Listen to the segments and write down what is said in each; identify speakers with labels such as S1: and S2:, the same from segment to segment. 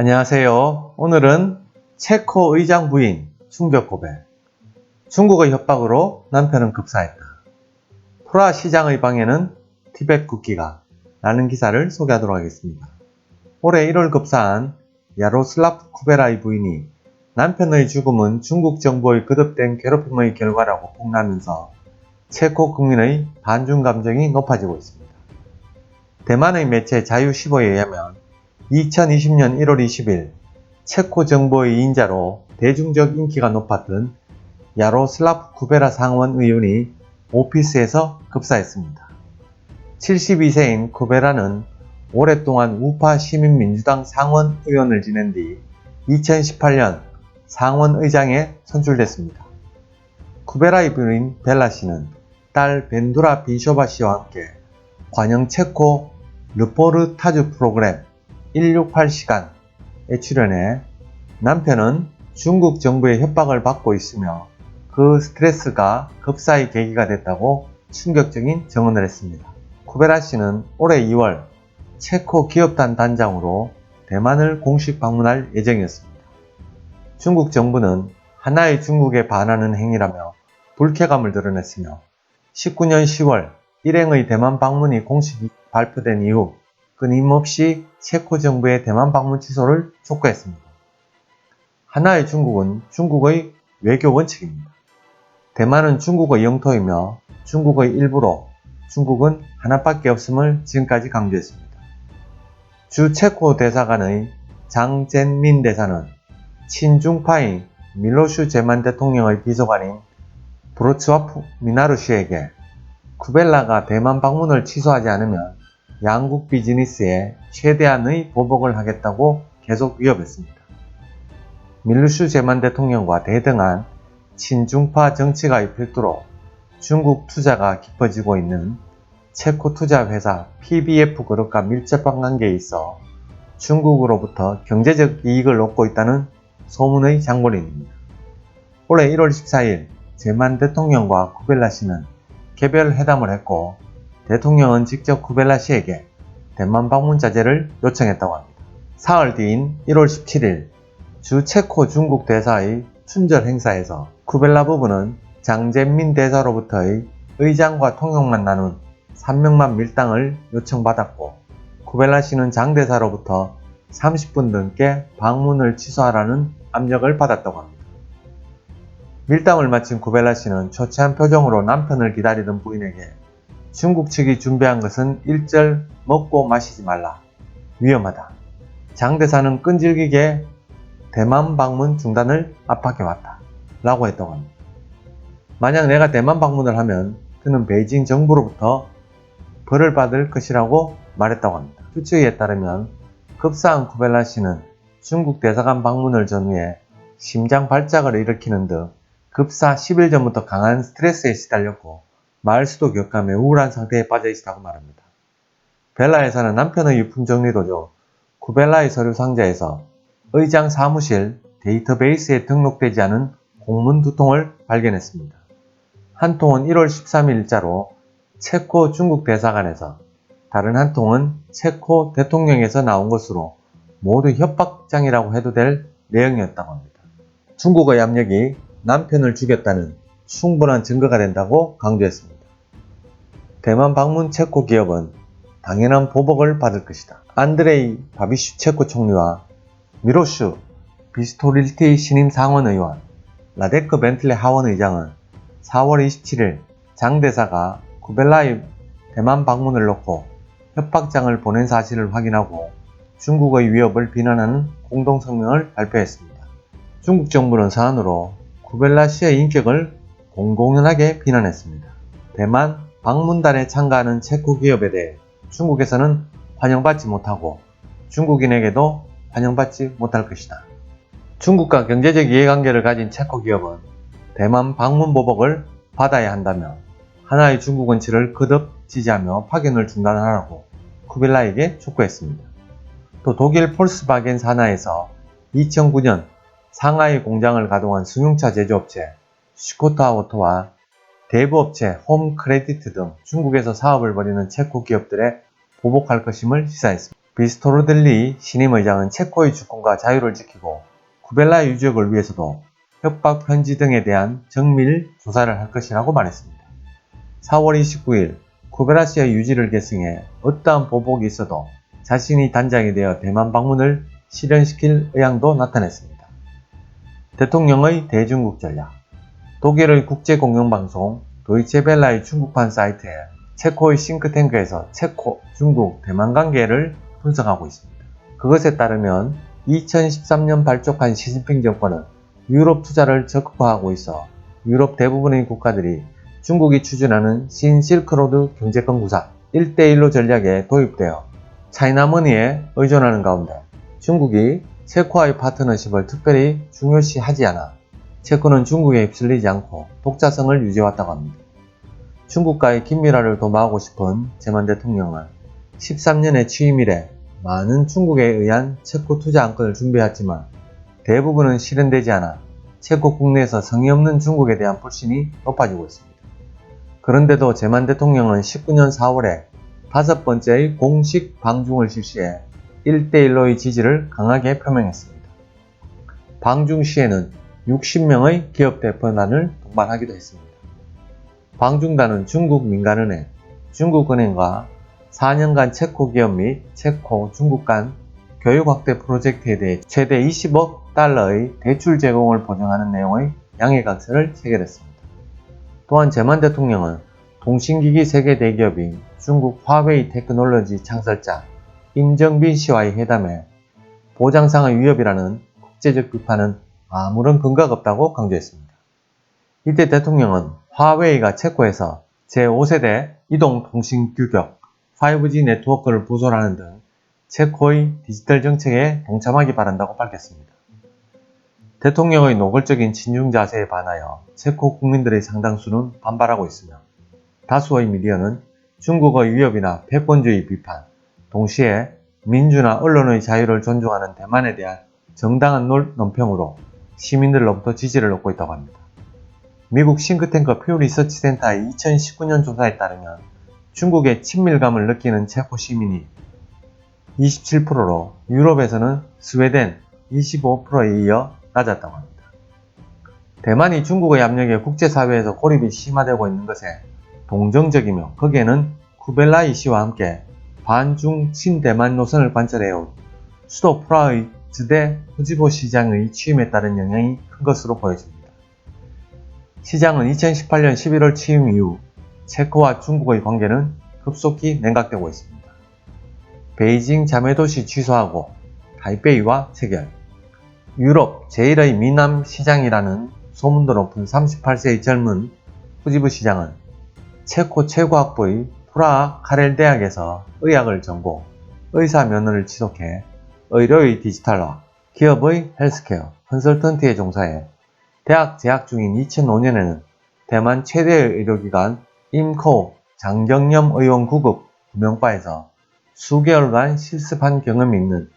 S1: 안녕하세요. 오늘은 체코 의장 부인 충격 고백. 중국의 협박으로 남편은 급사했다. 프라 시장의 방에는 티벳 국기가 라는 기사를 소개하도록 하겠습니다. 올해 1월 급사한 야로슬라프 쿠베라의 부인이 남편의 죽음은 중국 정부의 거듭된 괴롭힘의 결과라고 폭로하면서 체코 국민의 반중 감정이 높아지고 있습니다. 대만의 매체 자유15에 의하면 2020년 1월 20일 체코 정부의 인자로 대중적 인기가 높았던 야로슬라프 쿠베라 상원 의원이 오피스에서 급사했습니다. 72세인 쿠베라는 오랫동안 우파 시민민주당 상원 의원을 지낸 뒤 2018년 상원 의장에 선출됐습니다. 쿠베라의 부인 벨라 씨는 딸 벤두라 빈쇼바 씨와 함께 관영 체코 르포르타주 프로그램 168시간에 출연해 남편은 중국 정부의 협박을 받고 있으며 그 스트레스가 급사의 계기가 됐다고 충격적인 증언을 했습니다. 쿠베라 씨는 올해 2월 체코 기업단 단장으로 대만을 공식 방문할 예정이었습니다. 중국 정부는 하나의 중국에 반하는 행위라며 불쾌감을 드러냈으며 19년 10월 일행의 대만 방문이 공식 발표된 이후 끊임없이 체코 정부의 대만 방문 취소를 촉구했습니다. 하나의 중국은 중국의 외교 원칙입니다. 대만은 중국의 영토이며 중국의 일부로 중국은 하나밖에 없음을 지금까지 강조했습니다. 주 체코 대사관의 장젠민 대사는 친중파인 밀로슈 제만 대통령의 비서관인 브로츠와프 미나루시에게 쿠벨라가 대만 방문을 취소하지 않으면 양국 비즈니스에 최대한의 보복을 하겠다고 계속 위협했습니다. 밀루슈 제만 대통령과 대등한 친중파 정치가의 필두로 중국 투자가 깊어지고 있는 체코 투자 회사 PBF 그룹과 밀접한 관계에 있어 중국으로부터 경제적 이익을 얻고 있다는 소문의 장본인입니다. 올해 1월 14일 제만 대통령과 쿠벨라 씨는 개별 회담을 했고 대통령은 직접 쿠벨라 씨에게 대만 방문 자제를 요청했다고 합니다. 사흘 뒤인 1월 17일 주 체코 중국 대사의 춘절 행사에서 쿠벨라 부부는 장젠민 대사로부터의 의장과 통역만 나눈 3명만 밀당을 요청받았고 쿠벨라 씨는 장 대사로부터 30분 넘게 방문을 취소하라는 압력을 받았다고 합니다. 밀당을 마친 쿠벨라 씨는 초췌한 표정으로 남편을 기다리던 부인에게 중국 측이 준비한 것은 일절 먹고 마시지 말라. 위험하다. 장 대사는 끈질기게 대만 방문 중단을 압박해왔다. 라고 했다고 합니다. 만약 내가 대만 방문을 하면 그는 베이징 정부로부터 벌을 받을 것이라고 말했다고 합니다. 추측에 따르면 급사한 쿠벨라 씨는 중국 대사관 방문을 전후해 심장 발작을 일으키는 등 급사 10일 전부터 강한 스트레스에 시달렸고 말수도 격하며 우울한 상태에 빠져 있다고 말합니다. 벨라 여사는 남편의 유품 정리도 중 쿠벨라의 서류 상자에서 의장 사무실 데이터베이스에 등록되지 않은 공문 2통을 발견했습니다. 한 통은 1월 13일자로 체코 중국 대사관에서, 다른 한 통은 체코 대통령에서 나온 것으로 모두 협박장이라고 해도 될 내용이었다고 합니다. 중국의 압력이 남편을 죽였다는 충분한 증거가 된다고 강조했습니다. 대만 방문 체코 기업은 당연한 보복을 받을 것이다. 안드레이 바비슈 체코 총리와 미로슈 비스토릴티 신임 상원 의원, 라데크 벤틀레 하원 의장은 4월 27일 장 대사가 쿠벨라의 대만 방문을 놓고 협박장을 보낸 사실을 확인하고 중국의 위협을 비난하는 공동성명을 발표했습니다. 중국 정부는 사안으로 쿠벨라 씨의 인격을 공공연하게 비난했습니다. 대만 방문단에 참가하는 체코 기업에 대해 중국에서는 환영받지 못하고 중국인에게도 환영받지 못할 것이다. 중국과 경제적 이해관계를 가진 체코 기업은 대만 방문 보복을 받아야 한다며 하나의 중국 원칙을 거듭 지지하며 파견을 중단하라고 쿠벨라에게 촉구했습니다. 또 독일 폴스바겐 산하에서 2009년 상하이 공장을 가동한 승용차 제조업체 슈코타 오토와 대부업체 홈크레디트 등 중국에서 사업을 벌이는 체코 기업들에 보복할 것임을 시사했습니다. 비스토르들리 신임 의장은 체코의 주권과 자유를 지키고 쿠벨라의 유적을 위해서도 협박 편지 등에 대한 정밀 조사를 할 것이라고 말했습니다. 4월 29일 쿠베라시의 유지를 계승해 어떠한 보복이 있어도 자신이 단장이 되어 대만 방문을 실현시킬 의향도 나타냈습니다. 대통령의 대중국 전략. 독일의 국제공영방송 도이체벨라의 중국판 사이트에 체코의 싱크탱크에서 체코, 중국, 대만 관계를 분석하고 있습니다. 그것에 따르면 2013년 발족한 시진핑 정권은 유럽 투자를 적극화하고 있어 유럽 대부분의 국가들이 중국이 추진하는 신실크로드 경제권 구사 1대1로 전략에 도입되어 차이나머니에 의존하는 가운데 중국이 체코와의 파트너십을 특별히 중요시하지 않아 체코는 중국에 휩쓸리지 않고 독자성을 유지해왔다고 합니다. 중국과의 긴밀화를 도모하고 싶은 제만 대통령은 13년의 취임 이래 많은 중국에 의한 체코 투자 안건을 준비했지만 대부분은 실현되지 않아 체코 국내에서 성의 없는 중국에 대한 불신이 높아지고 있습니다. 그런데도 제만 대통령은 19년 4월에 5번째의 공식 방중을 실시해 1대1로의 지지를 강하게 표명했습니다. 방중 시에는 60명의 기업 대표단을 동반하기도 했습니다. 방중단은 중국 민간은행, 중국은행과 4년간 체코 기업 및 체코, 중국 간 교육 확대 프로젝트에 대해 최대 20억 달러의 대출 제공을 보장하는 내용의 양해각서를 체결했습니다. 또한 제만 대통령은 통신기기 세계 대기업인 중국 화웨이 테크놀로지 창설자 임정빈 씨와의 회담에 보장상의 위협이라는 국제적 비판은 아무런 근거가 없다고 강조했습니다. 이때 대통령은 화웨이가 체코에서 제5세대 이동통신 규격 5G 네트워크를 부설하는 등 체코의 디지털 정책에 동참하기 바란다고 밝혔습니다. 대통령의 노골적인 친중 자세에 반하여 체코 국민들의 상당수는 반발하고 있으며 다수의 미디어는 중국의 위협이나 패권주의 비판, 동시에 민주나 언론의 자유를 존중하는 대만에 대한 정당한 논평으로 시민들로부터 지지를 얻고 있다고 합니다. 미국 싱크탱크 퓨 리서치 센터의 2019년 조사에 따르면 중국의 친밀감을 느끼는 체코 시민이 27%로 유럽에서는 스웨덴 25%에 이어 낮았다고 합니다. 대만이 중국의 압력에 국제사회에서 고립이 심화되고 있는 것에 동정적이며 거기에는 쿠벨라이 씨와 함께 반중 친대만 노선을 관철해온 수도 프라하의 즈데 후지보 시장의 취임에 따른 영향이 큰 것으로 보여집니다. 시장은 2018년 11월 취임 이후 체코와 중국의 관계는 급속히 냉각되고 있습니다. 베이징 자매도시 취소하고 타이베이와 체결, 유럽 제1의 미남 시장이라는 소문도 높은 38세의 젊은 후지부 시장은 체코 최고학부의 프라하 카렐 대학에서 의학을 전공, 의사 면허를 취득해 의료의 디지털화, 기업의 헬스케어, 컨설턴트에 종사해 대학 재학 중인 2005년에는 대만 최대의 의료기관 임코 장경염 의원 구급 구명바에서 수개월간 실습한 경험이 있는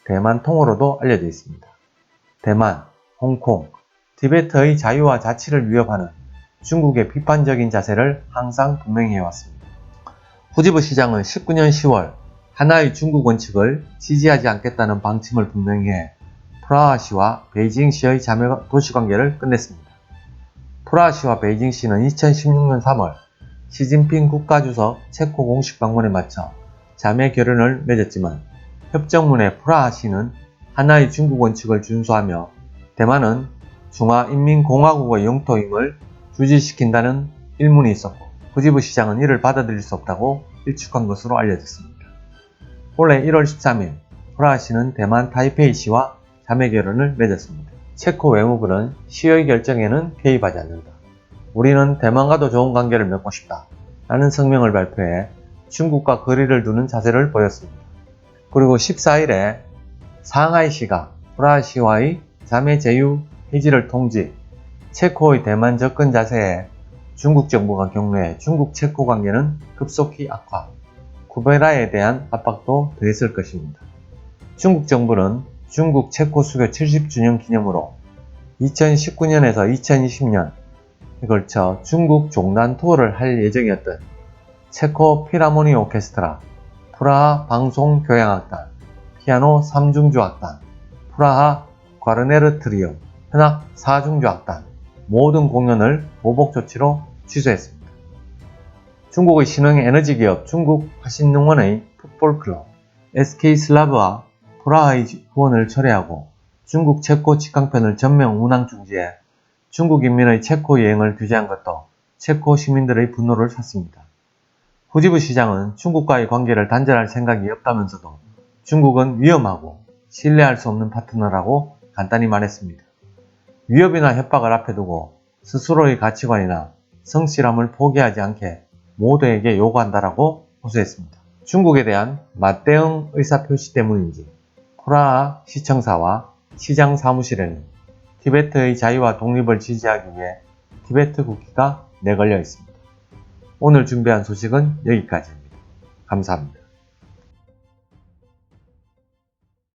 S1: 대만 통으로도 알려져 있습니다. 대만, 홍콩, 티베트의 자유와 자치를 위협하는 중국의 비판적인 자세를 항상 분명히 해왔습니다. 후지부 시장은 19년 10월 하나의 중국 원칙을 지지하지 않겠다는 방침을 분명히 해 프라하시와 베이징시의 자매 도시관계를 끝냈습니다. 프라하시와 베이징시는 2016년 3월 시진핑 국가주석 체코 공식 방문에 맞춰 자매 결연을 맺었지만 협정문에 프라하시는 하나의 중국 원칙을 준수하며 대만은 중화인민공화국의 영토임을 주지시킨다는 일문이 있었고 후지부 시장은 이를 받아들일 수 없다고 일축한 것으로 알려졌습니다. 올해 1월 13일 프라하시는 대만 타이페이시와 자매결연을 맺었습니다. 체코 외무부는 시의 결정에는 개입하지 않는다. 우리는 대만과도 좋은 관계를 맺고 싶다. 라는 성명을 발표해 중국과 거리를 두는 자세를 보였습니다. 그리고 14일에 상하이시가 프라하시와의 자매 제휴 해지를 통지, 체코의 대만 접근 자세에 중국 정부가 격려해 중국 체코 관계는 급속히 악화, 쿠베라에 대한 압박도 더했을 것입니다. 중국 정부는 중국 체코 수교 70주년 기념으로 2019년에서 2020년에 걸쳐 중국 종단 투어를 할 예정이었던 체코 필하모니 오케스트라, 프라하 방송교향악단, 피아노 3중주 악단, 프라하 과르네르 트리오, 현악 4중주 악단 모든 공연을 보복 조치로 취소했습니다. 중국의 신흥 에너지 기업 중국 화신능원의 풋볼 클럽 SK 슬라브와 프라하의 후원을 철회하고 중국 체코 직항편을 전면 운항 중지해 중국 인민의 체코 여행을 규제한 것도 체코 시민들의 분노를 샀습니다. 후지부 시장은 중국과의 관계를 단절할 생각이 없다면서도 중국은 위험하고 신뢰할 수 없는 파트너라고 간단히 말했습니다. 위협이나 협박을 앞에 두고 스스로의 가치관이나 성실함을 포기하지 않게 모두에게 요구한다라고 호소했습니다. 중국에 대한 맞대응 의사표시 때문인지 프라하 시청사와 시장 사무실에는 티베트의 자유와 독립을 지지하기 위해 티베트 국기가 내걸려 있습니다. 오늘 준비한 소식은 여기까지입니다. 감사합니다.